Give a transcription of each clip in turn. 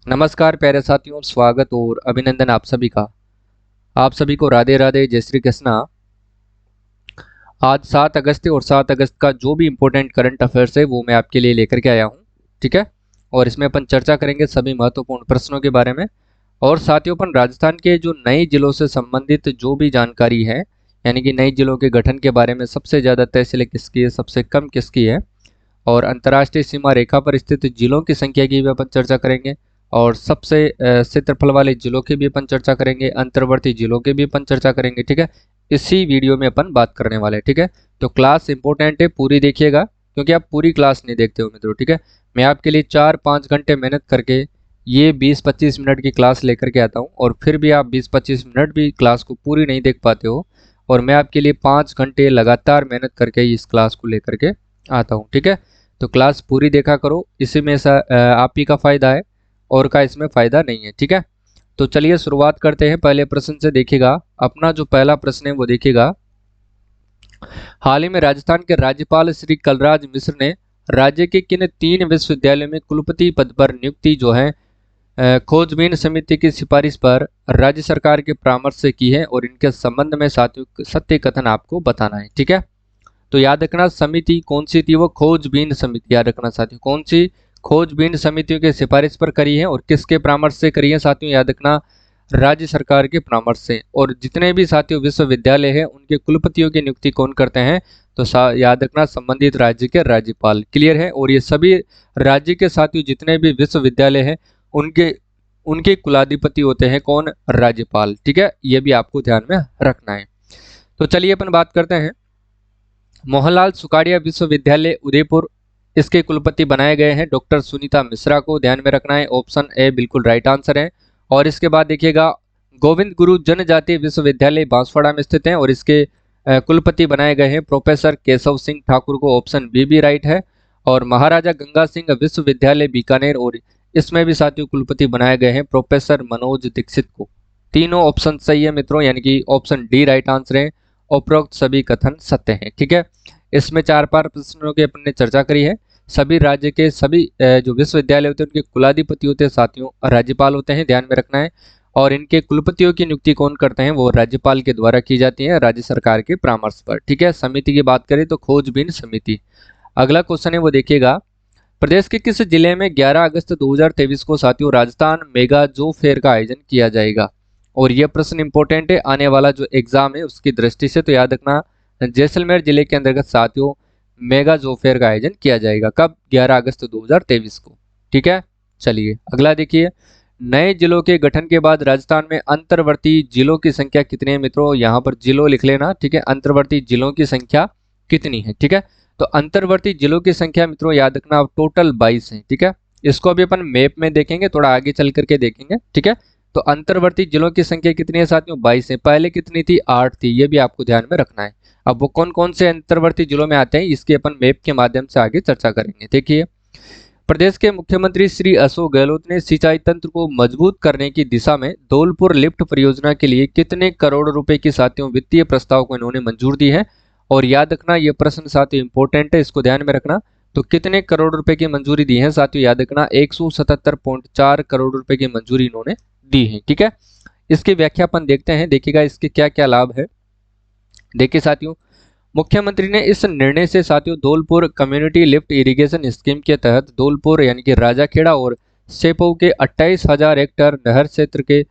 नमस्कार प्यारे साथियों, स्वागत और अभिनंदन आप सभी का। आप सभी को राधे राधे, जय श्री कृष्णा। आज 7 अगस्त है और 7 अगस्त का जो भी इम्पोर्टेंट करंट अफेयर्स है वो मैं आपके लिए लेकर के आया हूँ। ठीक है। और इसमें अपन चर्चा करेंगे सभी महत्वपूर्ण प्रश्नों के बारे में। और साथियों, अपन राजस्थान के जो नए जिलों से संबंधित जो भी जानकारी है, यानी कि नए जिलों के गठन के बारे में, सबसे ज़्यादा तहसीलें किसकी है, सबसे कम किसकी है, और अंतर्राष्ट्रीय सीमा रेखा पर स्थित जिलों की संख्या की भी अपन चर्चा करेंगे। और सबसे क्षेत्रफल वाले जिलों की भी अपन चर्चा करेंगे, अंतर्वर्ती जिलों की भी अपन चर्चा करेंगे। ठीक है। इसी वीडियो में अपन बात करने वाले हैं। ठीक है। तो क्लास इंपॉर्टेंट है, पूरी देखिएगा, क्योंकि आप पूरी क्लास नहीं देखते हो मित्रों। ठीक है। मैं आपके लिए 4-5 घंटे मेहनत करके ये 20-25 मिनट की क्लास लेकर के आता हूँ, और फिर भी आप 20-25 मिनट भी क्लास को पूरी नहीं देख पाते हो। और मैं आपके लिए 5 घंटे लगातार मेहनत करके इस क्लास को लेकर के आता हूँ। ठीक है। तो क्लास पूरी देखा करो, इसी में आप ही का फायदा है, और का इसमें फायदा नहीं है। ठीक है। तो चलिए शुरुआत करते हैं पहले प्रश्न से। देखिएगा, अपना जो पहला प्रश्न है वो देखिएगा। हाल ही में राजस्थान के राज्यपाल श्री कलराज मिश्र ने राज्य के किन 3 विश्वविद्यालयों में कुलपति पद पर नियुक्ति जो है खोजबीन समिति की सिफारिश पर राज्य सरकार के परामर्श से की है, और इनके संबंध में साथियों सत्य कथन आपको बताना है। ठीक है। तो याद रखना, समिति कौन सी थी, वो खोजबीन समिति। याद रखना साथियों, कौन सी खोजबीन समितियों के सिफारिश पर करी है और किसके परामर्श से करी है साथियों। याद रखना, राज्य सरकार के परामर्श से। और जितने भी साथियों विश्वविद्यालय हैं उनके कुलपतियों की नियुक्ति कौन करते हैं, तो याद रखना, संबंधित राज्य के राज्यपाल। क्लियर है। और ये सभी राज्य के साथियों जितने भी विश्वविद्यालय हैं उनके उनके कुलाधिपति होते हैं कौन, राज्यपाल। ठीक है। ये भी आपको ध्यान में रखना है। तो चलिए अपन बात करते हैं। मोहनलाल सुखाड़िया विश्वविद्यालय उदयपुर, इसके कुलपति बनाए गए हैं डॉक्टर सुनीता मिश्रा को। ध्यान में रखना है, ऑप्शन ए बिल्कुल राइट आंसर है। और इसके बाद देखिएगा, गोविंद गुरु जनजातीय विश्वविद्यालय बांसवाड़ा में स्थित है, और इसके कुलपति बनाए गए हैं प्रोफेसर केशव सिंह ठाकुर को। ऑप्शन बी भी राइट है। और महाराजा गंगा सिंह विश्वविद्यालय बीकानेर, और इसमें भी साथियों कुलपति बनाए गए हैं प्रोफेसर मनोज दीक्षित को। तीनों ऑप्शन सही है मित्रों, यानी कि ऑप्शन डी राइट आंसर है। उपरोक्त सभी कथन सत्य हैं। ठीक है। इसमें 4 प्रश्नों की अपन ने चर्चा करी है। सभी राज्य के सभी जो विश्वविद्यालय होते हैं उनके कुलाधिपति होते हैं साथियों राज्यपाल होते हैं, ध्यान में रखना है। और इनके कुलपतियों की नियुक्ति कौन करते हैं, वो राज्यपाल के द्वारा की जाती है राज्य सरकार के परामर्श पर। ठीक है। समिति की बात करें तो खोजबीन समिति। अगला क्वेश्चन है वो देखिएगा, प्रदेश के किस जिले में 11 अगस्त 2023 को साथियों राजस्थान मेगा जो फेयर का आयोजन किया जाएगा। और यह प्रश्न इंपॉर्टेंट है, आने वाला जो एग्जाम है उसकी दृष्टि से। तो याद रखना, जैसलमेर जिले के अंतर्गत साथियों मेगा जो फेयर का आयोजन किया जाएगा। कब, 11 अगस्त 2023 को। ठीक है। चलिए अगला देखिए, नए जिलों के गठन के बाद राजस्थान में अंतर्वर्ती जिलों की संख्या कितनी है मित्रों। यहाँ पर जिलों लिख लेना। ठीक है। अंतर्वर्ती जिलों की संख्या कितनी है। ठीक है। तो अंतर्वर्ती जिलों की संख्या मित्रों याद रखना, अब टोटल 22 है। ठीक है। इसको अभी अपन मैप में देखेंगे, थोड़ा आगे चल करके देखेंगे। ठीक है। तो अंतर्वर्ती जिलों की संख्या कितनी है साथियों, 22 है। पहले कितनी थी, 8 थी। ये भी आपको ध्यान में रखना है। अब वो कौन कौन से अंतर्वर्ती जिलों में आते हैं इसकी अपन मैप के माध्यम से आगे चर्चा करेंगे। देखिए, प्रदेश के मुख्यमंत्री श्री अशोक गहलोत ने सिंचाई तंत्र को मजबूत करने की दिशा में धौलपुर लिफ्ट परियोजना के लिए कितने करोड़ रुपए की साथियों वित्तीय प्रस्ताव को इन्होंने मंजूर दी है। और याद रखना, ये प्रश्न साथियों इंपॉर्टेंट है, इसको ध्यान में रखना। तो कितने करोड़ रुपए की मंजूरी दी है साथियों, याद रखना 177.4 करोड़ रुपए की मंजूरी इन्होंने दी है। ठीक है। इसकी व्याख्या अपन देखते हैं। देखिएगा इसके क्या क्या लाभ है। देखिए साथियों, मुख्यमंत्री ने इस निर्णय से साथियों Dholpur community lift irrigation scheme के तहत धौलपुर यानी कि राजाखेड़ा और सेपऊ के 28,000 हेक्टेयर नहर क्षेत्र के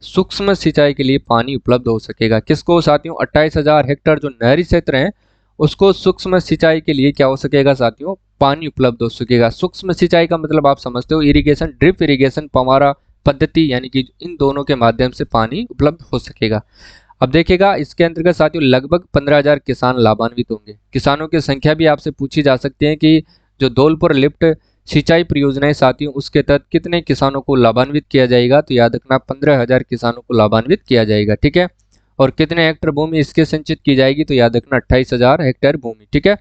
सूक्ष्म सिंचाई के लिए पानी उपलब्ध हो सकेगा। किसको साथियों, 28,000 हेक्टेयर जो नहरी क्षेत्र है उसको सूक्ष्म सिंचाई के लिए क्या हो सकेगा साथियों, पानी उपलब्ध हो सकेगा। सूक्ष्म सिंचाई का मतलब आप समझते हो, इरिगेशन, ड्रिप इरिगेशन, फव्वारा पद्धति, यानी कि इन दोनों के माध्यम से पानी उपलब्ध हो सकेगा। अब देखिएगा इसके अंतर्गत साथियों लगभग 15,000 किसान लाभान्वित होंगे। किसानों की संख्या भी आपसे पूछी जा सकती है कि जो धौलपुर लिफ्ट सिंचाई परियोजनाएं साथियों उसके तहत कितने किसानों को लाभान्वित किया जाएगा। तो याद रखना 15,000 किसानों को लाभान्वित किया जाएगा। ठीक है। और कितने हेक्टेयर भूमि इसके सिंचित की जाएगी, तो याद रखना 28,000 हेक्टेयर भूमि। ठीक है।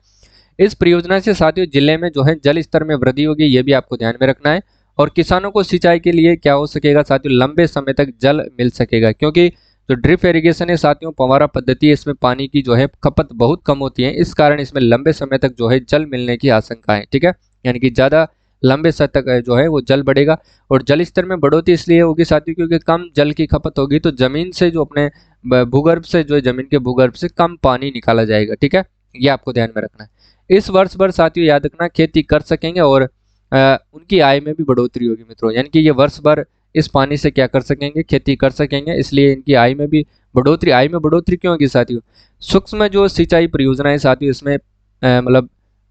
इस परियोजना से साथियों जिले में जो है जल स्तर में वृद्धि होगी, ये भी आपको ध्यान में रखना है। और किसानों को सिंचाई के लिए क्या हो सकेगा साथियों, लंबे समय तक जल मिल सकेगा, क्योंकि जो ड्रिप इरिगेशन है साथियों फव्वारा पद्धति है, इसमें पानी की जो है खपत बहुत कम होती है। इस कारण इसमें लंबे समय तक जो है जल मिलने की आशंका है। ठीक है। यानी कि ज्यादा लंबे समय तक जो है वो जल बढ़ेगा। और जल स्तर में बढ़ोतरी इसलिए होगी साथियों क्योंकि कम जल की खपत होगी, तो जमीन से जो अपने भूगर्भ से जो है जमीन के भूगर्भ से कम पानी निकाला जाएगा। ठीक है, ये आपको ध्यान में रखना है। इस वर्ष भर साथियों याद रखना खेती कर सकेंगे और उनकी आय में भी बढ़ोतरी होगी मित्रों, यानी कि ये वर्ष भर इस पानी से क्या कर सकेंगे, खेती कर सकेंगे, इसलिए इनकी आय में भी बढ़ोतरी। आय में बढ़ोतरी क्यों होगी साथियों? सूक्ष्म जो सिंचाई परियोजनाएं साथियों, इसमें मतलब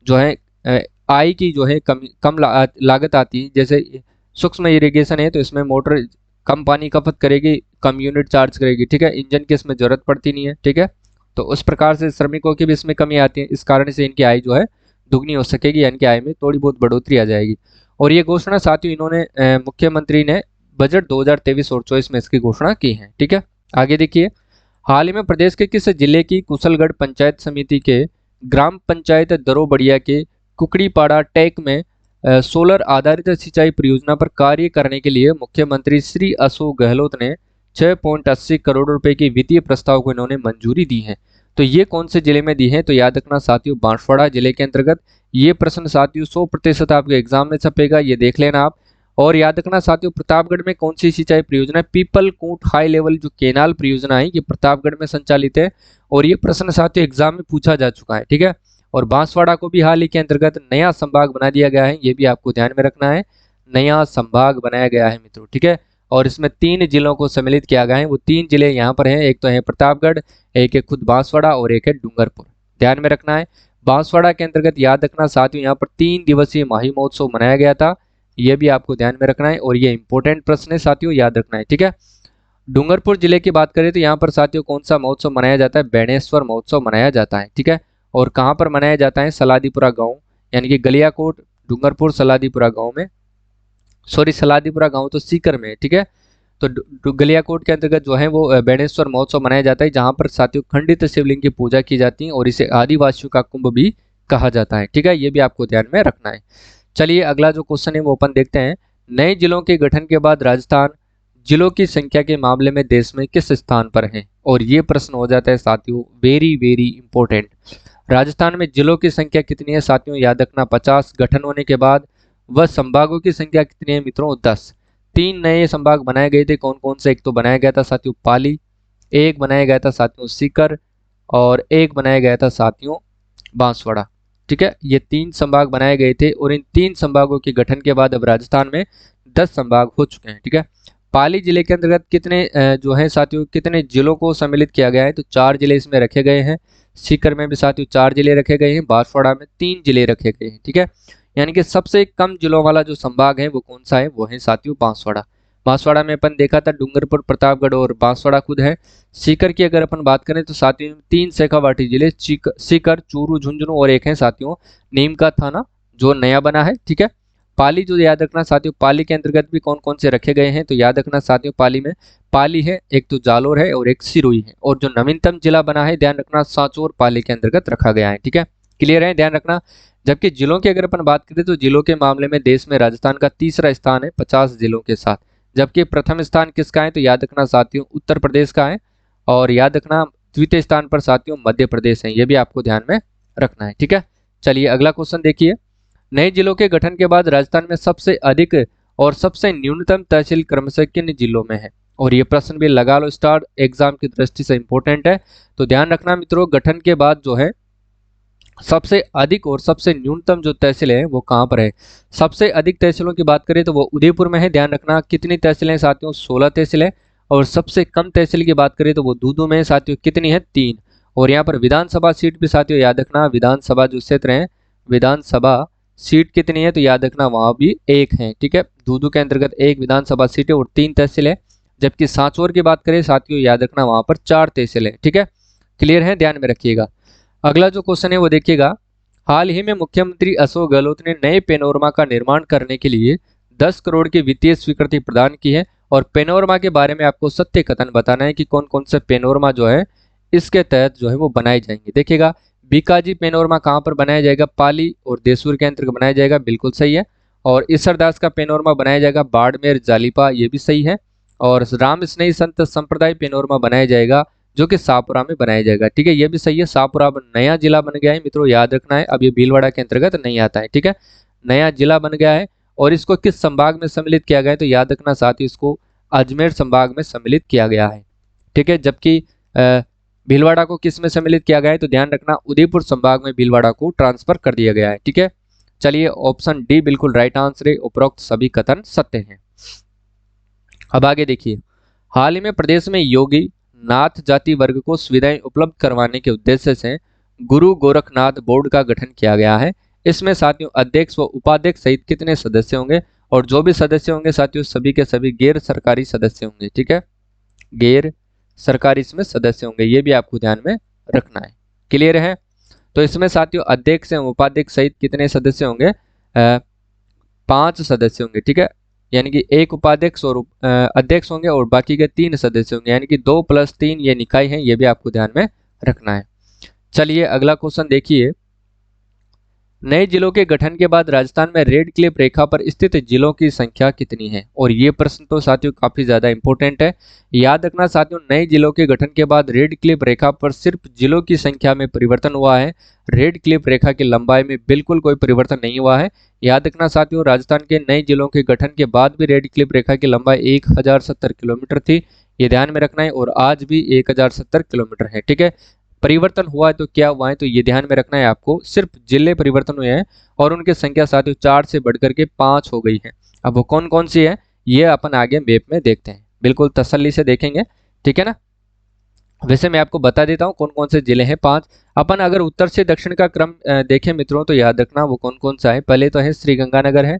जो है आय की जो है कम लागत आती है। जैसे सूक्ष्म इरिगेशन है तो इसमें मोटर कम पानी खपत करेगी, कम यूनिट चार्ज करेगी। ठीक है, इंजन की इसमें जरूरत पड़ती नहीं है। ठीक है, तो उस प्रकार से श्रमिकों की भी इसमें कमी आती है, इस कारण से इनकी आय जो है दुगनी हो सकेगी, यानी कि आय में थोड़ी बहुत बढ़ोतरी आ जाएगी। और ये घोषणा साथियों इन्होंने मुख्यमंत्री ने बजट 2023 और 24 में इसकी घोषणा की है। ठीक है, आगे देखिए, हाल ही में प्रदेश के किस जिले की कुशलगढ़ पंचायत समिति के ग्राम पंचायत दरोबड़िया के कुकड़ीपाड़ा टेक में सोलर आधारित सिंचाई परियोजना पर कार्य करने के लिए मुख्यमंत्री श्री अशोक गहलोत ने 6.80 करोड़ रुपए की वित्तीय प्रस्ताव को इन्होंने मंजूरी दी है। तो ये कौन से जिले में दी है? तो याद रखना साथियों, बांसवाड़ा जिले के अंतर्गत। ये प्रश्न साथियों 100% आपके एग्जाम में छपेगा, ये देख लेना आप। और याद रखना साथियों, प्रतापगढ़ में कौन सी सिंचाई परियोजना? पीपल कूट हाई लेवल जो केनाल परियोजना है, ये प्रतापगढ़ में संचालित है और ये प्रश्न साथियों एग्जाम में पूछा जा चुका है। ठीक है, और बांसवाड़ा को भी हाल ही के अंतर्गत नया संभाग बना दिया गया है, ये भी आपको ध्यान में रखना है, नया संभाग बनाया गया है मित्रों। ठीक है, और इसमें 3 जिलों को सम्मिलित किया गया है। वो 3 जिले यहाँ पर हैं, एक तो है प्रतापगढ़, एक है खुद बांसवाड़ा और एक है डूंगरपुर। ध्यान में रखना है। बांसवाड़ा के अंतर्गत याद रखना साथियों यहाँ पर 3 दिवसीय माही महोत्सव मनाया गया था, ये भी आपको ध्यान में रखना है और ये इंपॉर्टेंट प्रश्न है साथियों, याद रखना है। ठीक है, डूंगरपुर जिले की बात करें तो यहाँ पर साथियों कौन सा महोत्सव मनाया जाता है? बेणेश्वर महोत्सव मनाया जाता है। ठीक है, और कहाँ पर मनाया जाता है? सलादीपुरा गांव, यानी कि गलियाकोट डूंगरपुर सलादीपुरा गांव में, सॉरी सलादीपुरा गांव तो सीकर में है। ठीक है, तो गलियाकोट के अंतर्गत जो है वो बेणेश्वर महोत्सव मनाया जाता है, जहां पर साथियों खंडित शिवलिंग की पूजा की जाती है और इसे आदिवासियों का कुंभ भी कहा जाता है। ठीक है, ये भी आपको ध्यान में रखना है। चलिए अगला जो क्वेश्चन है वो अपन देखते हैं। नए जिलों के गठन के बाद राजस्थान जिलों की संख्या के मामले में देश में किस स्थान पर है? और ये प्रश्न हो जाता है साथियों वेरी वेरी इंपॉर्टेंट। राजस्थान में जिलों की संख्या कितनी है साथियों? याद रखना 50 गठन होने के बाद। वह संभागों की संख्या कितनी है मित्रों? 10। 3 नए संभाग बनाए गए थे, कौन कौन से? एक तो बनाया गया था साथियों पाली, एक बनाया गया था साथियों सीकर और एक बनाया गया था साथियों बांसवाड़ा। ठीक है, ये 3 संभाग बनाए गए थे और इन 3 संभागों के गठन के बाद अब राजस्थान में 10 संभाग हो चुके हैं। ठीक है, पाली जिले के अंतर्गत कितने जो है साथियों कितने जिलों को सम्मिलित किया गया है? तो 4 जिले इसमें रखे गए हैं। सीकर में भी साथियों 4 जिले रखे गए हैं, बांसवाड़ा में 3 जिले रखे गए हैं। ठीक है, यानी कि सबसे कम जिलों वाला जो संभाग है वो कौन सा है? वो है साथियों बांसवाड़ा। बांसवाड़ा में अपन देखा था डूंगरपुर, प्रतापगढ़ और बांसवाड़ा खुद है। सीकर की अगर अपन बात करें तो साथियों 3 शेखावाटी जिले सीकर, चूरू, झुंझुनू और एक है साथियों नीम का थाना जो नया बना है। ठीक है, पाली जो याद रखना साथियों, पाली के अंतर्गत भी कौन कौन से रखे गए हैं? तो याद रखना साथियों पाली में पाली है, एक तो जालोर है और एक सिरोही है। और जो नवीनतम जिला बना है ध्यान रखना सांचौर पाली के अंतर्गत रखा गया है। ठीक है, क्लियर है, ध्यान रखना। जबकि जिलों की अगर अपन बात करें तो जिलों के मामले में देश में राजस्थान का तीसरा स्थान है 50 जिलों के साथ। जबकि प्रथम स्थान किसका है? तो याद रखना साथियों उत्तर प्रदेश का है और याद रखना द्वितीय स्थान पर साथियों मध्य प्रदेश है, ये भी आपको ध्यान में रखना है। ठीक है, चलिए अगला क्वेश्चन देखिए। नए जिलों के गठन के बाद राजस्थान में सबसे अधिक और सबसे न्यूनतम तहसील क्रमशः किन जिलों में है? और ये प्रश्न भी लगा लो स्टार्ट, एग्जाम की दृष्टि से इंपॉर्टेंट है। तो ध्यान रखना मित्रों, गठन के बाद जो है सबसे अधिक और सबसे न्यूनतम जो तहसील है वो कहाँ पर है? सबसे अधिक तहसीलों की बात करें तो वो उदयपुर में है। ध्यान रखना कितनी तहसीलें साथियों? 16 तहसीलें। और सबसे कम तहसील की बात करें तो वो दूदू में है साथियों, कितनी है? 3। और यहाँ पर विधानसभा सीट भी साथियों याद रखना, विधानसभा जो क्षेत्र है विधानसभा सीट कितनी है? तो याद रखना वहां भी 1 है। ठीक है, दूदू के अंतर्गत 1 विधानसभा सीट है और 3 तहसील है। जबकि सांचौर की बात करें साथियों याद रखना वहां पर 4 तहसील है। ठीक है, क्लियर है, ध्यान में रखिएगा। अगला जो क्वेश्चन है वो देखिएगा। हाल ही में मुख्यमंत्री अशोक गहलोत ने नए पेनोरमा का निर्माण करने के लिए 10 करोड़ की वित्तीय स्वीकृति प्रदान की है और पेनोरमा के बारे में आपको सत्य कथन बताना है कि कौन कौन से पेनोरमा जो है इसके तहत जो है वो बनाए जाएंगे। देखिएगा, बीकाजी पेनोरमा कहाँ पर बनाया जाएगा? पाली और देसूर के अंतर्गत बनाया जाएगा, बिल्कुल सही है। और ईसरदास का पेनोरमा बनाया जाएगा बाड़मेर जालिपा, ये भी सही है। और राम स्नेही संत संप्रदाय पेनोरमा बनाया जाएगा जो कि शाहपुरा में बनाया जाएगा। ठीक है, ये भी सही है। शाहपुरा नया जिला बन गया है मित्रों, याद रखना है, अब ये भीलवाड़ा के अंतर्गत नहीं आता है। ठीक है, नया जिला बन गया है और इसको किस संभाग में सम्मिलित किया गया है, तो याद रखना साथियों इसको अजमेर संभाग में सम्मिलित किया गया है। ठीक है, जबकि भीलवाड़ा को किस में सम्मिलित किया गया है, तो ध्यान रखना उदयपुर संभाग में भीलवाड़ा को ट्रांसफर कर दिया गया है। ठीक है, चलिए ऑप्शन डी बिल्कुल राइट आंसर है, उपरोक्त सभी कथन सत्य हैं। अब आगे देखिए, हाल ही में प्रदेश में योगी नाथ जाति वर्ग को सुविधाएं उपलब्ध करवाने के उद्देश्य से गुरु गोरखनाथ बोर्ड का गठन किया गया है। इसमें साथियों अध्यक्ष व उपाध्यक्ष सहित कितने सदस्य होंगे, और जो भी सदस्य होंगे साथियों सभी के सभी गैर सरकारी सदस्य होंगे। ठीक है, गैर सरकारी इसमें सदस्य होंगे, ये भी आपको ध्यान में रखना है। क्लियर है? तो इसमें साथियों अध्यक्ष एवं उपाध्यक्ष सहित कितने सदस्य होंगे, 5 सदस्य होंगे। ठीक है, यानी कि एक उपाध्यक्ष और अध्यक्ष होंगे और बाकी के 3 सदस्य होंगे, यानी कि 2 + 3 ये निकाय है, ये भी आपको ध्यान में रखना है। चलिए अगला क्वेश्चन देखिए, नए जिलों के गठन के बाद राजस्थान में रेड क्लिफ रेखा पर स्थित जिलों की संख्या कितनी है, और ये प्रश्न तो साथियों काफी ज्यादा इंपॉर्टेंट है। याद रखना साथियों नए जिलों के गठन के बाद रेड क्लिफ रेखा पर सिर्फ जिलों की संख्या में परिवर्तन हुआ है, रेड क्लिफ रेखा की लंबाई में बिल्कुल कोई परिवर्तन नहीं हुआ है। याद रखना साथियों राजस्थान के नए जिलों के गठन के बाद भी रेड क्लिफ रेखा की लंबाई 1070 किलोमीटर थी, ये ध्यान में रखना है, और आज भी 1070 किलोमीटर है। ठीक है, परिवर्तन हुआ है तो क्या हुआ है, तो ये ध्यान में रखना है आपको, सिर्फ जिले परिवर्तन हुए हैं और उनकी संख्या साथियों 4 से बढ़कर के 5 हो गई है। अब वो कौन कौन सी है ये अपन आगे मैप में देखते हैं, बिल्कुल तसल्ली से देखेंगे। ठीक है ना, वैसे मैं आपको बता देता हूँ कौन कौन से जिले हैं 5। अपन अगर उत्तर से दक्षिण का क्रम देखें मित्रों तो याद रखना वो कौन कौन सा है। पहले तो है श्रीगंगानगर है,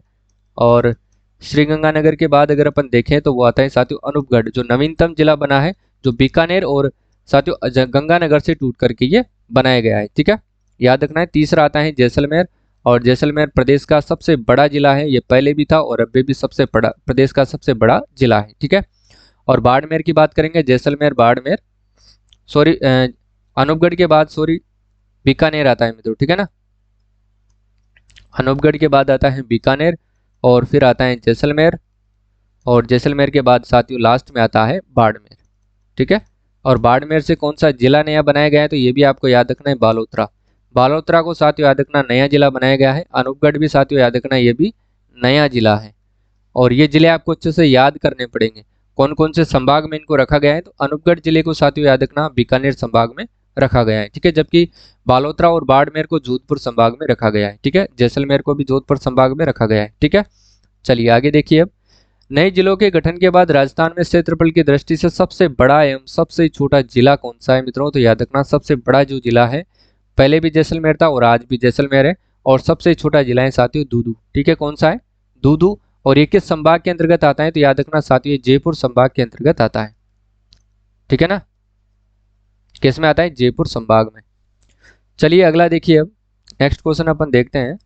और श्रीगंगानगर के बाद अगर अपन देखें तो वो आता है साथियों अनूपगढ़, जो नवीनतम जिला बना है, जो बीकानेर और साथियों गंगानगर से टूट करके ये बनाया गया है। ठीक है, याद रखना है। तीसरा आता है जैसलमेर, और जैसलमेर प्रदेश का सबसे बड़ा जिला है, ये पहले भी था और अभी भी सबसे बड़ा प्रदेश का सबसे बड़ा जिला है। ठीक है, और बाड़मेर की बात करेंगे, जैसलमेर बाड़मेर सॉरी अनूपगढ़ के बाद बीकानेर आता है मित्रों। ठीक है ना, अनूपगढ़ के बाद आता है बीकानेर, और फिर आता है जैसलमेर, और जैसलमेर के बाद साथियों लास्ट में आता है बाड़मेर। ठीक है, और बाड़मेर से कौन सा जिला नया बनाया गया है, तो ये भी आपको याद रखना है बालोतरा। बालोतरा को साथियों याद रखना नया जिला बनाया गया है। अनूपगढ़ भी साथियों याद रखना ये भी नया जिला है, और ये जिले आपको अच्छे से याद करने पड़ेंगे कौन कौन से संभाग में इनको रखा गया है। तो अनूपगढ़ जिले को साथियों याद रखना बीकानेर संभाग में रखा गया है। ठीक है, जबकि बालोतरा और बाड़मेर को जोधपुर संभाग में रखा गया है। ठीक है, जैसलमेर को भी जोधपुर संभाग में रखा गया है। ठीक है, चलिए आगे देखिए। अब नए जिलों के गठन के बाद राजस्थान में क्षेत्रफल की दृष्टि से सबसे बड़ा एवं सबसे छोटा जिला कौन सा है मित्रों, तो याद रखना सबसे बड़ा जो जिला है, पहले भी जैसलमेर था और आज भी जैसलमेर है, और सबसे छोटा जिला है साथियों दूदू। ठीक है, कौन सा है, दूदू। और ये किस संभाग के अंतर्गत आता है, तो याद रखना साथियों जयपुर संभाग के अंतर्गत आता है। ठीक है ना, किस में आता है, जयपुर संभाग में। चलिए अगला देखिए। अब नेक्स्ट क्वेश्चन अपन देखते हैं,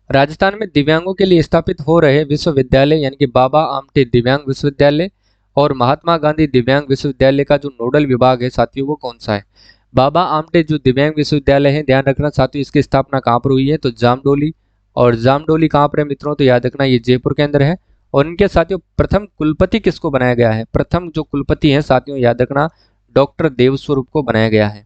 राजस्थान में दिव्यांगों के लिए स्थापित हो रहे विश्वविद्यालय यानी कि बाबा आमटे दिव्यांग विश्वविद्यालय और महात्मा गांधी दिव्यांग विश्वविद्यालय का जो नोडल विभाग है साथियों वो कौन सा है। बाबा आमटे जो दिव्यांग विश्वविद्यालय है, ध्यान रखना साथियों इसकी स्थापना कहाँ पर हुई है, तो जामडोली। और जामडोली कहाँ पर है मित्रों, तो याद रखना ये जयपुर के अंदर है। और इनके साथियों प्रथम कुलपति किसको बनाया गया है, प्रथम जो कुलपति है साथियों याद रखना डॉक्टर देवस्वरूप को बनाया गया है।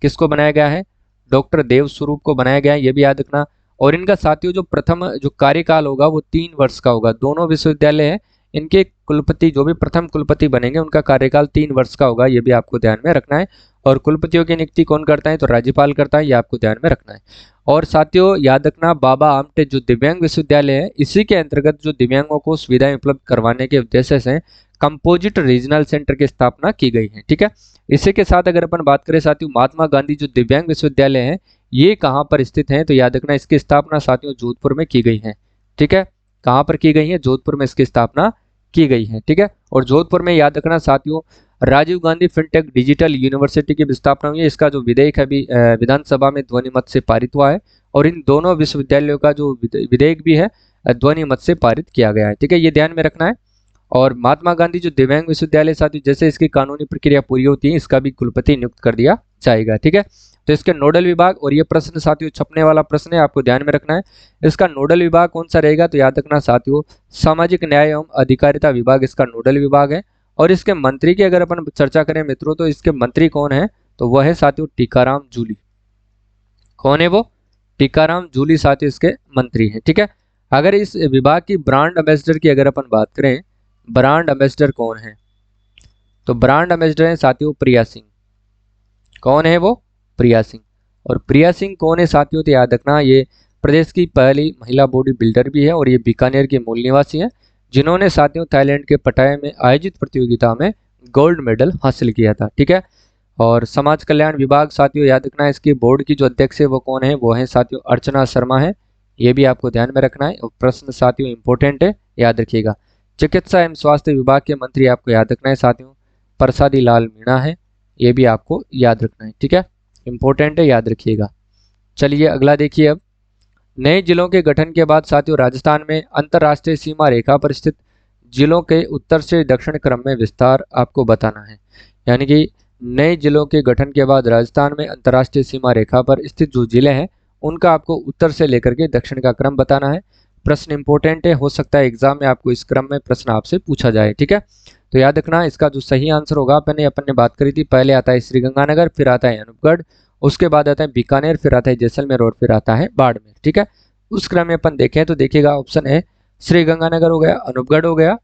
किसको बनाया गया है, डॉक्टर देवस्वरूप को बनाया गया है, ये भी याद रखना। और इनका साथियों जो प्रथम जो कार्यकाल होगा वो 3 वर्ष का होगा। दोनों विश्वविद्यालय है, इनके कुलपति जो भी प्रथम कुलपति बनेंगे उनका कार्यकाल 3 वर्ष का होगा, ये भी आपको ध्यान में रखना है। और कुलपतियों की नियुक्ति कौन करता है, तो राज्यपाल करता है, ये आपको ध्यान में रखना है। और साथियों याद रखना बाबा आमटे जो दिव्यांग विश्वविद्यालय है, इसी के अंतर्गत जो दिव्यांगों को सुविधाएं उपलब्ध करवाने के उद्देश्य से कंपोजिट रीजनल सेंटर की स्थापना की गई है। ठीक है, इसी के साथ अगर अपन बात करें साथियों महात्मा गांधी जो दिव्यांग विश्वविद्यालय है ये कहाँ पर स्थित है, तो याद रखना इसकी स्थापना साथियों जोधपुर में की गई है। ठीक है, कहाँ पर की गई है, जोधपुर में इसकी स्थापना की गई है। ठीक है, और जोधपुर में याद रखना साथियों Rajiv Gandhi fintech digital university की स्थापना हुई है। इसका जो विधेयक है अभी विधानसभा में ध्वनि मत से पारित हुआ है, और इन दोनों विश्वविद्यालयों का जो विधेयक भी है ध्वनि मत से पारित किया गया है। ठीक है, ये ध्यान में रखना है। और महात्मा गांधी जो दिव्यांग विश्वविद्यालय साथियों जैसे इसकी कानूनी प्रक्रिया पूरी होती है इसका भी कुलपति नियुक्त कर दिया जाएगा। ठीक है, तो इसके नोडल विभाग, और ये प्रश्न साथियों छपने वाला प्रश्न है, आपको ध्यान में रखना है इसका नोडल विभाग कौन सा रहेगा, तो याद रखना साथियों सामाजिक न्याय एवं अधिकारिता विभाग इसका नोडल विभाग है। और इसके मंत्री की अगर अपन चर्चा करें मित्रों तो इसके मंत्री कौन है, तो वह है साथियों टीकाराम जूली। कौन है वो, टीकाराम जूली साथियों इसके मंत्री है। ठीक है, अगर इस विभाग की ब्रांड एम्बेसडर की अगर अपन बात करें, ब्रांड एम्बेसडर कौन है, तो ब्रांड एम्बेसडर है साथियों प्रिया सिंह। कौन है वो? प्रिया सिंह। और प्रिया सिंह कौन है साथियों, तो याद रखना ये प्रदेश की पहली महिला बॉडी बिल्डर भी है और ये बीकानेर के मूल निवासी हैं, जिन्होंने साथियों थाईलैंड के पटाया में आयोजित प्रतियोगिता में गोल्ड मेडल हासिल किया था। ठीक है। और समाज कल्याण विभाग साथियों याद रखना है, इसके बोर्ड की जो अध्यक्ष है वो कौन है, वो है साथियों अर्चना शर्मा है। ये भी आपको ध्यान में रखना है और प्रश्न साथियों इंपॉर्टेंट है, याद रखिएगा। चिकित्सा एवं स्वास्थ्य विभाग के मंत्री आपको याद रखना है साथियों प्रसादी लाल मीणा है। ये भी आपको याद रखना है। ठीक है, इंपॉर्टेंट है, याद रखिएगा। चलिए अगला देखिए। अब नए जिलों के गठन के बाद साथियों राजस्थान में अंतर्राष्ट्रीय सीमा रेखा पर स्थित जिलों के उत्तर से दक्षिण क्रम में विस्तार आपको बताना है। यानी कि नए जिलों के गठन के बाद राजस्थान में अंतर्राष्ट्रीय सीमा रेखा पर स्थित जो जिले हैं उनका आपको उत्तर से लेकर के दक्षिण का क्रम बताना है। प्रश्न इंपॉर्टेंट है, हो सकता है एग्जाम में आपको इस क्रम में प्रश्न आपसे पूछा जाए। ठीक है, तो याद रखना इसका जो सही आंसर होगा, अपन ने बात करी थी, पहले आता है श्रीगंगानगर, फिर आता है अनूपगढ़, उसके बाद आता है बीकानेर, फिर आता है जैसलमेर और फिर आता है बाड़मेर। ठीक है, उस क्रम में अपन देखें तो देखिएगा ऑप्शन है श्रीगंगानगर हो गया, अनूपगढ़ हो गया,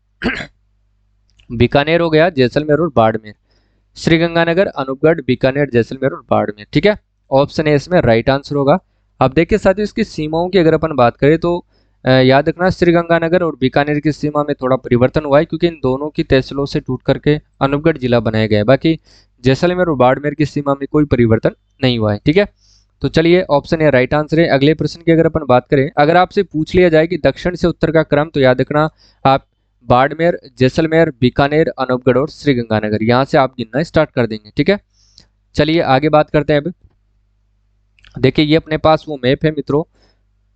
बीकानेर हो गया, जैसलमेर और बाड़मेर। श्रीगंगानगर, अनूपगढ़, बीकानेर, जैसलमेर और बाड़मेर। ठीक है, ऑप्शन ए इसमें राइट आंसर होगा। अब देखिए साथियों इसकी सीमाओं की अगर अपन बात करें तो याद रखना श्रीगंगानगर और बीकानेर की सीमा में थोड़ा परिवर्तन हुआ है, क्योंकि इन दोनों की तहसीलों से टूट करके अनूपगढ़ जिला बनाया गया है। बाकी जैसलमेर और बाड़मेर की सीमा में कोई परिवर्तन नहीं हुआ है। ठीक है, तो चलिए ऑप्शन ए राइट आंसर है। अगले प्रश्न की अगर अपन बात करें, अगर आपसे पूछ लिया जाए कि दक्षिण से उत्तर का क्रम, तो याद रखना आप बाड़मेर, जैसलमेर, बीकानेर, अनूपगढ़ और श्रीगंगानगर, यहाँ से आप गिनना स्टार्ट कर देंगे। ठीक है, चलिए आगे बात करते हैं। अब देखिए ये अपने पास वो मैप है मित्रों,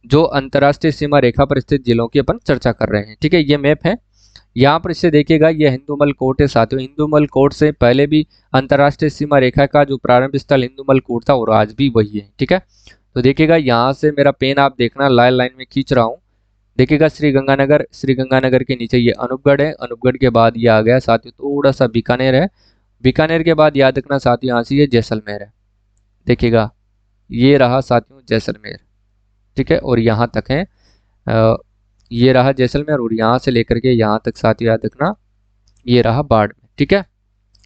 जो अंतर्राष्ट्रीय सीमा रेखा पर स्थित जिलों की अपन चर्चा कर रहे हैं। ठीक है, ये मैप है, यहाँ पर इसे देखिएगा, ये हिंदुमल कोट है साथियों। हिंदुमल कोट से पहले भी अंतर्राष्ट्रीय सीमा रेखा का जो प्रारंभ स्थल हिंदुमल कोट था और आज भी वही है। ठीक है, तो देखिएगा यहाँ से मेरा पेन आप देखना लाइन लाइन में खींच रहा हूँ। देखिएगा श्रीगंगानगर, श्रीगंगानगर के नीचे ये अनूपगढ़ है, अनूपगढ़ के बाद ये आ गया साथियों थोड़ा सा बीकानेर है, बीकानेर के बाद याद रखना साथियों यहाँ से ये जैसलमेर है। देखिएगा ये रहा साथियों जैसलमेर। ठीक है, और यहाँ तक है ये रहा जैसलमेर, और यहाँ से लेकर के यहाँ तक साथियों याद रखना ये रहा बाड़मेर। ठीक है,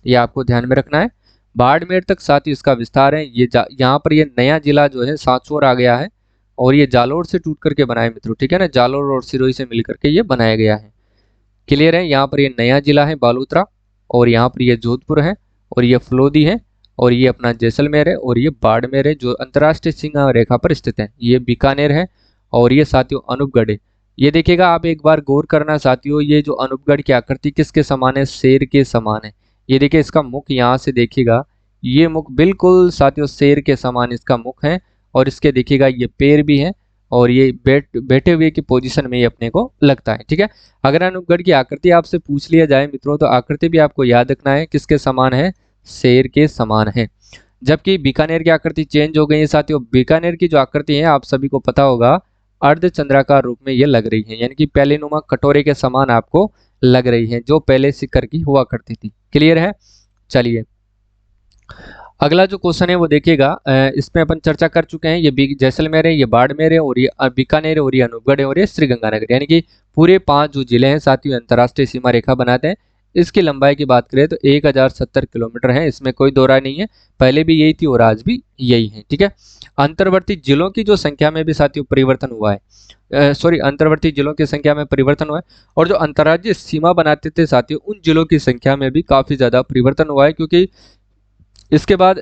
ये आपको ध्यान में रखना है। बाड़मेर तक साथियों इसका विस्तार है। ये यहाँ पर ये नया जिला जो है सांसौर आ गया है, और ये जालोर से टूट करके बनाया मित्रों। ठीक है ना, जालोर और सिरोही से मिल करके ये बनाया गया है। क्लियर है, यहाँ पर ये नया जिला है बालोतरा, और यहाँ पर ये जोधपुर है, और ये फलोदी है, और ये अपना जैसलमेर है, और ये बाड़मेर है जो अंतर्राष्ट्रीय सीमा रेखा पर स्थित है। ये बीकानेर है, और ये साथियों अनूपगढ़ है। ये देखिएगा आप एक बार गौर करना साथियों, ये जो अनूपगढ़ की आकृति किसके समान है, शेर के समान है। ये देखिए इसका मुख यहाँ से देखिएगा, ये मुख बिल्कुल साथियों शेर के समान इसका मुख है, और इसके देखिएगा ये पैर भी है, और ये बैठे हुए की पोजीशन में ये अपने को लगता है। ठीक है, अगर अनूपगढ़ की आकृति आपसे पूछ लिया जाए मित्रों, तो आकृति भी आपको याद रखना है किसके समान है, शेर के समान है। जबकि बीकानेर की आकृति चेंज हो गई है साथियों। बीकानेर की जो आकृति है आप सभी को पता होगा अर्धचंद्राकार रूप में ये लग रही है, यानी कि प्यालेनुमा कटोरे के समान आपको लग रही है, जो पहले सिक्कर की हुआ करती थी। क्लियर है, चलिए अगला जो क्वेश्चन है वो देखिएगा, इसमें अपन चर्चा कर चुके हैं। ये जैसलमेर है, ये बाड़मेर है, और ये बीकानेर है, और ये अनूपगढ़ है, और ये श्रीगंगानगर, यानी कि पूरे 5 जो जिले हैं साथियों अंतर्राष्ट्रीय सीमा रेखा बनाते हैं। इसकी लंबाई की बात करें तो 1070 किलोमीटर है, इसमें कोई दो राय नहीं है, पहले भी यही थी और आज भी यही है। ठीक है, अंतर्वर्ती जिलों की जो संख्या में भी साथियों परिवर्तन हुआ है, अंतर्वर्ती जिलों की संख्या में परिवर्तन हुआ है, और जो अंतर्राज्यीय सीमा बनाते थे साथियों उन जिलों की संख्या में भी काफी ज्यादा परिवर्तन हुआ है। क्योंकि इसके बाद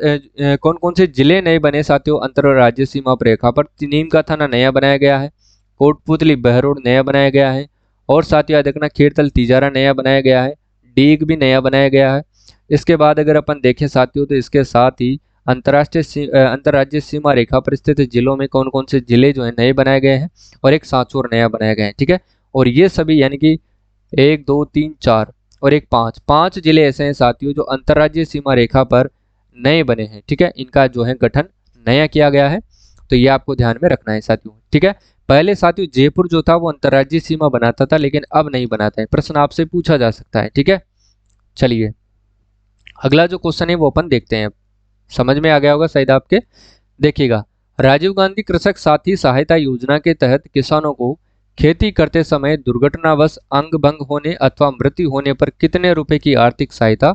कौन कौन से जिले नए बने साथियों अंतर्राज्यीय सीमा रेखा पर, नीम का थाना नया बनाया गया है, कोटपुतली बहरोड नया बनाया गया है, और साथियों याद रखना खेड़तल तिजारा नया बनाया गया है, डीग भी नया बनाया गया है। इसके बाद अगर अपन देखें साथियों तो इसके साथ ही अंतर्राज्यीय सीमा रेखा पर स्थित जिलों में कौन कौन से जिले जो है नए बनाए गए हैं, और एक सांचौर नया बनाया गया है। ठीक है, और ये सभी यानी कि 1 2 3 4 और एक 5 जिले ऐसे हैं साथियों जो अंतर्राज्यीय सीमा रेखा पर नए बने हैं। ठीक है, इनका जो है गठन नया किया गया है, तो ये आपको ध्यान में रखना है साथियों। ठीक है, पहले साथियों जयपुर जो था वो अंतर्राज्यीय सीमा बनाता था, लेकिन अब नहीं बनाता है, प्रश्न आपसे पूछा जा सकता है। ठीक है, चलिए अगला जो क्वेश्चन है वो अपन देखते हैं। समझ में आ गया होगा शायद आपके। देखिएगा राजीव गांधी कृषक साथी सहायता योजना के तहत किसानों को खेती करते समय दुर्घटनावश अंग भंग होने अथवा मृत्यु होने पर कितने रुपए की आर्थिक सहायता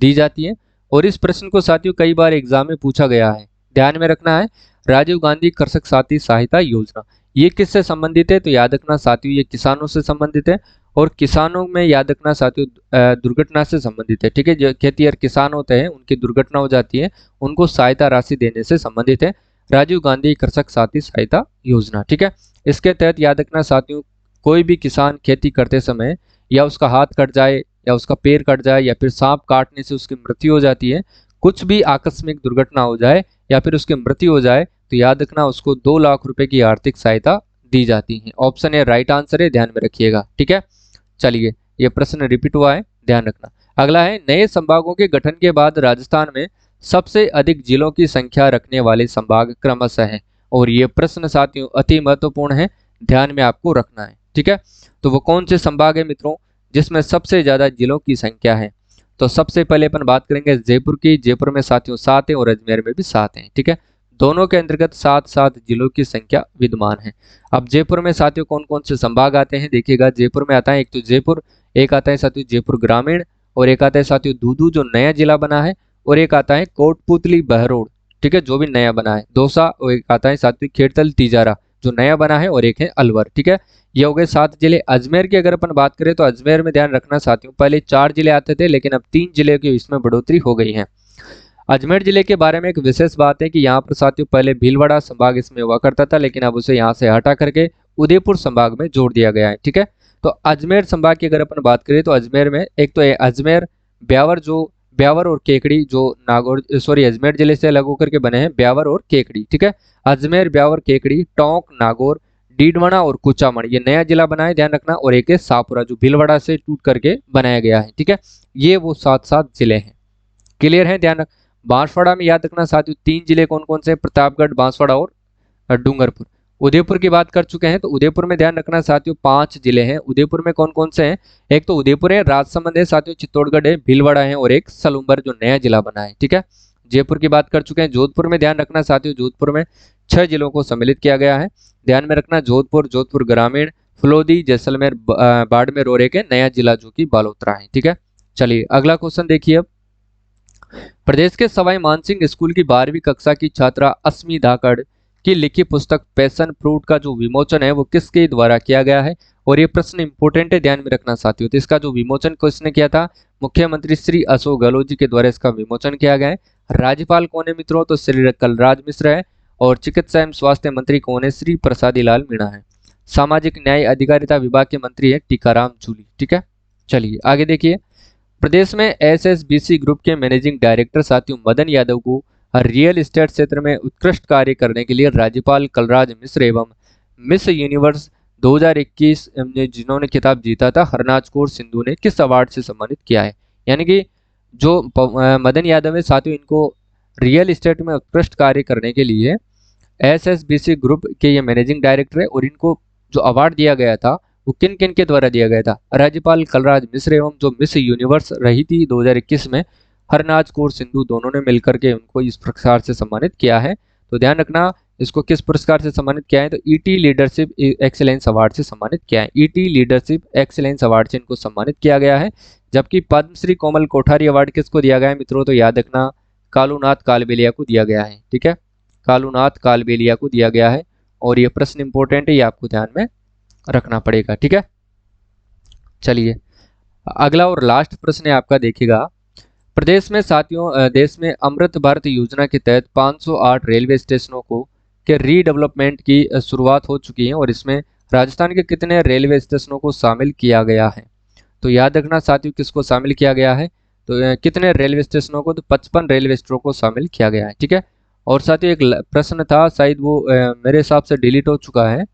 दी जाती है। और इस प्रश्न को साथियों कई बार एग्जाम में पूछा गया है, ध्यान में रखना है। राजीव गांधी कृषक साथी सहायता योजना, ये किससे संबंधित है? तो याद रखना साथियों ये किसानों से संबंधित है। और किसानों में याद रखना साथियों दुर्घटना से संबंधित है, ठीक है। जो खेतीहर किसान होते हैं उनकी दुर्घटना हो जाती है, उनको सहायता राशि देने से संबंधित है राजीव गांधी कृषक साथी सहायता योजना, ठीक है। इसके तहत याद रखना साथियों कोई भी किसान खेती करते समय या उसका हाथ कट जाए या उसका पैर कट जाए या फिर सांप काटने से उसकी मृत्यु हो जाती है, कुछ भी आकस्मिक दुर्घटना हो जाए या फिर उसकी मृत्यु हो जाए, तो याद रखना उसको 2 लाख रुपए की आर्थिक सहायता दी जाती है। ऑप्शन ए राइट आंसर है, ध्यान में रखिएगा, ठीक है। चलिए ये प्रश्न रिपीट हुआ है, ध्यान रखना। अगला है नए संभागों के गठन के बाद राजस्थान में सबसे अधिक जिलों की संख्या रखने वाले संभाग क्रमशः हैं। और ये प्रश्न साथियों अति महत्वपूर्ण है, ध्यान में आपको रखना है, ठीक है। तो वो कौन से संभाग है मित्रों जिसमें सबसे ज्यादा जिलों की संख्या है? तो सबसे पहले अपन बात करेंगे जयपुर की। जयपुर में साथियों 7 है और अजमेर में भी 7 है, ठीक है। दोनों के अंतर्गत 7 जिलों की संख्या विद्यमान है। अब जयपुर में साथियों कौन कौन से संभाग आते हैं देखिएगा। जयपुर में आता है एक तो जयपुर, एक आता है साथियों जयपुर ग्रामीण, और एक आता है साथियों दूदू जो नया जिला बना है, और एक आता है कोटपुतली बहरोड, ठीक है, जो भी नया बना है दौसा, और एक आता है साथियों खेड़तल तिजारा जो नया बना है, और एक है अलवर, ठीक है। ये हो गए 7 जिले। अजमेर की अगर अपन बात करें तो अजमेर में ध्यान रखना साथियों पहले 4 जिले आते थे, लेकिन अब 3 जिले की इसमें बढ़ोतरी हो गई है। अजमेर जिले के बारे में एक विशेष बात है कि यहाँ पर साथियों पहले भीलवाड़ा संभाग इसमें हुआ करता था, लेकिन अब उसे यहाँ से हटा करके उदयपुर संभाग में जोड़ दिया गया है, ठीक है। तो अजमेर संभाग की अगर अपन बात करें तो अजमेर में एक तो अजमेर, ब्यावर जो ब्यावर और केकड़ी जो नागौर अजमेर जिले से अलग होकर के बने हैं, ब्यावर और केकड़ी, ठीक है। अजमेर, ब्यावर, केकड़ी, टोंक, नागौर, डीडवाना और कुचामण ये नया जिला बना है, ध्यान रखना। और एक है सापुरा जो भीलवाड़ा से टूट करके बनाया गया है, ठीक है। ये वो 7 जिले हैं, क्लियर है, ध्यान रख। बांसवाड़ा में याद रखना साथियों 3 जिले कौन कौन से? प्रतापगढ़, बांसवाड़ा और डूंगरपुर। उदयपुर की बात कर चुके हैं तो उदयपुर में ध्यान रखना साथियों 5 जिले हैं। उदयपुर में कौन कौन से हैं? एक तो उदयपुर है, राजसमंद है साथियों, चित्तौड़गढ़ है, भीलवाड़ा है, और एक सलूम्बर जो नया जिला बना है, ठीक है। जयपुर की बात कर चुके हैं। जोधपुर में ध्यान रखना साथियों जोधपुर में 6 जिलों को सम्मिलित किया गया है, ध्यान में रखना। जोधपुर, जोधपुर ग्रामीण, फलोदी, जैसलमेर, बाड़मेर, और एक है नया जिला जो कि बालोतरा है, ठीक है। चलिए अगला क्वेश्चन देखिए। अब प्रदेश के सवाई मानसिंह स्कूल की 12वीं कक्षा की छात्रा अस्मी धाकड़ की लिखी पुस्तक पैशन फ्रूट का जो विमोचन है वो किसके द्वारा किया गया है? और ये प्रश्न इंपोर्टेंट है, ध्यान में रखना साथियों। तो इसका जो विमोचन किसने किया था? मुख्यमंत्री श्री अशोक गहलोत जी के द्वारा इसका विमोचन किया गया है। राज्यपाल कौन है मित्रों? तो श्री कलराज मिश्र है। और चिकित्सा एवं स्वास्थ्य मंत्री कौन है? श्री प्रसादी लाल मीणा है। सामाजिक न्याय अधिकारिता विभाग के मंत्री है टीकाराम जूली, ठीक है। चलिए आगे देखिए। प्रदेश में एसएसबीसी ग्रुप के मैनेजिंग डायरेक्टर साथियों मदन यादव को रियल एस्टेट क्षेत्र में उत्कृष्ट कार्य करने के लिए राज्यपाल कलराज मिश्र एवं मिस यूनिवर्स 2021 में जिन्होंने खिताब जीता था हरनाज कौर सिंधु ने किस अवार्ड से सम्मानित किया है? यानी कि जो मदन यादव है साथियों इनको रियल एस्टेट में उत्कृष्ट कार्य करने के लिए एसएसबीसी ग्रुप के ये मैनेजिंग डायरेक्टर है, और इनको जो अवार्ड दिया गया था वो किन किन के द्वारा दिया गया था? राज्यपाल कलराज मिश्र एवं जो मिस यूनिवर्स रही थी 2021 में हरनाज कौर सिंधु, दोनों ने मिलकर के उनको इस पुरस्कार से सम्मानित किया है। तो ध्यान रखना इसको किस पुरस्कार से सम्मानित किया है? तो ईटी लीडरशिप एक्सीलेंस अवार्ड से सम्मानित किया है। ईटी लीडरशिप एक्सीलेंस अवार्ड से इनको सम्मानित किया गया है। जबकि पद्मश्री कोमल कोठारी अवार्ड किसको दिया गया है मित्रों? तो याद रखना कालूनाथ कालबेलिया को दिया गया है, ठीक है। कालूनाथ कालबेलिया को दिया गया है। और ये प्रश्न इंपॉर्टेंट है, ये आपको ध्यान में रखना पड़ेगा, ठीक है। चलिए अगला और लास्ट प्रश्न है आपका, देखिएगा। प्रदेश में साथियों देश में अमृत भारत योजना के तहत 508 रेलवे स्टेशनों को के रीडेवलपमेंट की शुरुआत हो चुकी है, और इसमें राजस्थान के कितने रेलवे स्टेशनों को शामिल किया गया है? तो याद रखना साथियों किसको शामिल किया गया है? तो कितने रेलवे स्टेशनों को? तो 55 रेलवे स्टेशनों को शामिल किया गया है, ठीक है। और साथियों एक प्रश्न था, शायद वो मेरे हिसाब से डिलीट हो चुका है,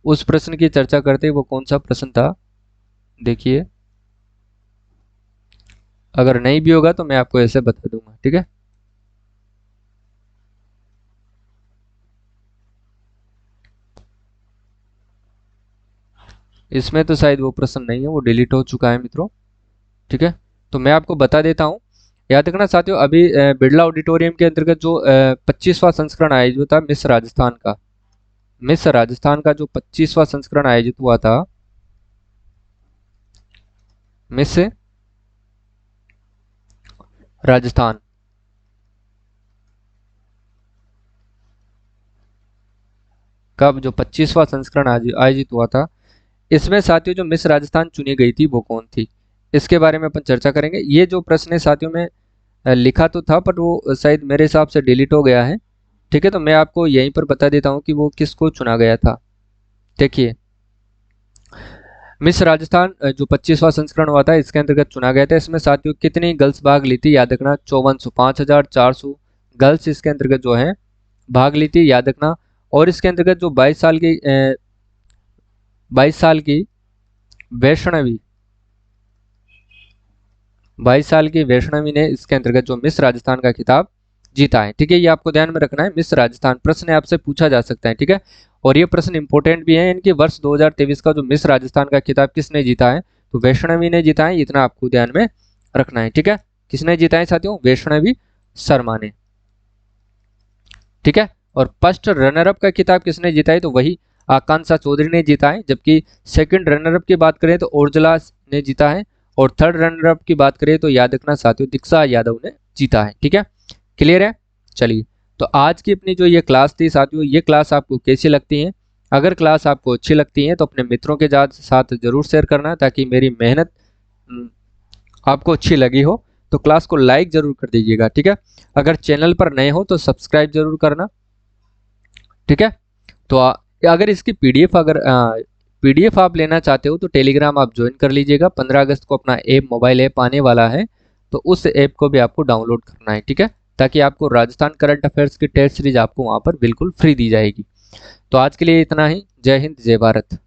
उस प्रश्न की चर्चा करते हैं। वो कौन सा प्रश्न था देखिए, अगर नहीं भी होगा तो मैं आपको ऐसे बता दूंगा, ठीक है। इसमें तो शायद वो प्रश्न नहीं है, वो डिलीट हो चुका है मित्रों, ठीक है। तो मैं आपको बता देता हूँ, याद रखना साथियों। अभी बिरला ऑडिटोरियम के अंतर्गत जो 25वां संस्करण आयोजित था मिस राजस्थान का, मिस राजस्थान का जो 25वां संस्करण आयोजित हुआ था, मिस राजस्थान, का जो 25वां संस्करण आयोजित हुआ था, इसमें साथियों जो मिस राजस्थान चुनी गई थी वो कौन थी, इसके बारे में अपन चर्चा करेंगे। ये जो प्रश्न है साथियों में लिखा तो था पर वो शायद मेरे हिसाब से डिलीट हो गया है। ठीक है, तो मैं आपको यहीं पर बता देता हूँ कि वो किसको चुना गया था। देखिए, मिस राजस्थान जो 25वां संस्करण हुआ था इसके अंतर्गत चुना गया था। इसमें साथियों कितनी गर्ल्स भाग ली थी याद रखना, 5400, 5400 गर्ल्स इसके अंतर्गत जो है भाग ली थी, याद रखना। और इसके अंतर्गत जो 22 साल की वैष्णवी 22 साल की वैष्णवी ने इसके अंतर्गत जो मिस राजस्थान का खिताब जीता है। ठीक है, ये आपको ध्यान में रखना है। मिस राजस्थान प्रश्न आपसे पूछा जा सकता है। ठीक है, और ये प्रश्न इंपॉर्टेंट भी है। इनके वर्ष 2023 का जो मिस राजस्थान का खिताब किसने जीता है, तो वैष्णवी ने जीता है, इतना आपको ध्यान में रखना है। ठीक है, किसने जीता है साथियों, वैष्णवी शर्मा ने। ठीक है, और फर्स्ट रनर अप का खिताब किसने जीता है, तो वही आकांक्षा चौधरी ने जीता है। जबकि सेकंड रनर अप की बात करें तो उर्जला ने जीता है, और थर्ड रनर अप की बात करें तो याद रखना साथियों दीक्षा यादव ने जीता है। ठीक है, क्लियर है। चलिए, तो आज की अपनी जो ये क्लास थी साथियों, ये क्लास आपको कैसी लगती है, अगर क्लास आपको अच्छी लगती है तो अपने मित्रों के साथ जरूर शेयर करना, ताकि मेरी मेहनत आपको अच्छी लगी हो तो क्लास को लाइक जरूर कर दीजिएगा। ठीक है, अगर चैनल पर नए हो तो सब्सक्राइब जरूर करना। ठीक है, तो अगर इसकी पीडीएफ आप लेना चाहते हो तो टेलीग्राम आप ज्वाइन कर लीजिएगा। 15 अगस्त को अपना मोबाइल ऐप आने वाला है, तो उस ऐप को भी आपको डाउनलोड करना है। ठीक है, ताकि आपको राजस्थान करंट अफेयर्स की टेस्ट सीरीज आपको वहां पर बिल्कुल फ्री दी जाएगी। तो आज के लिए इतना ही। जय हिंद, जय भारत।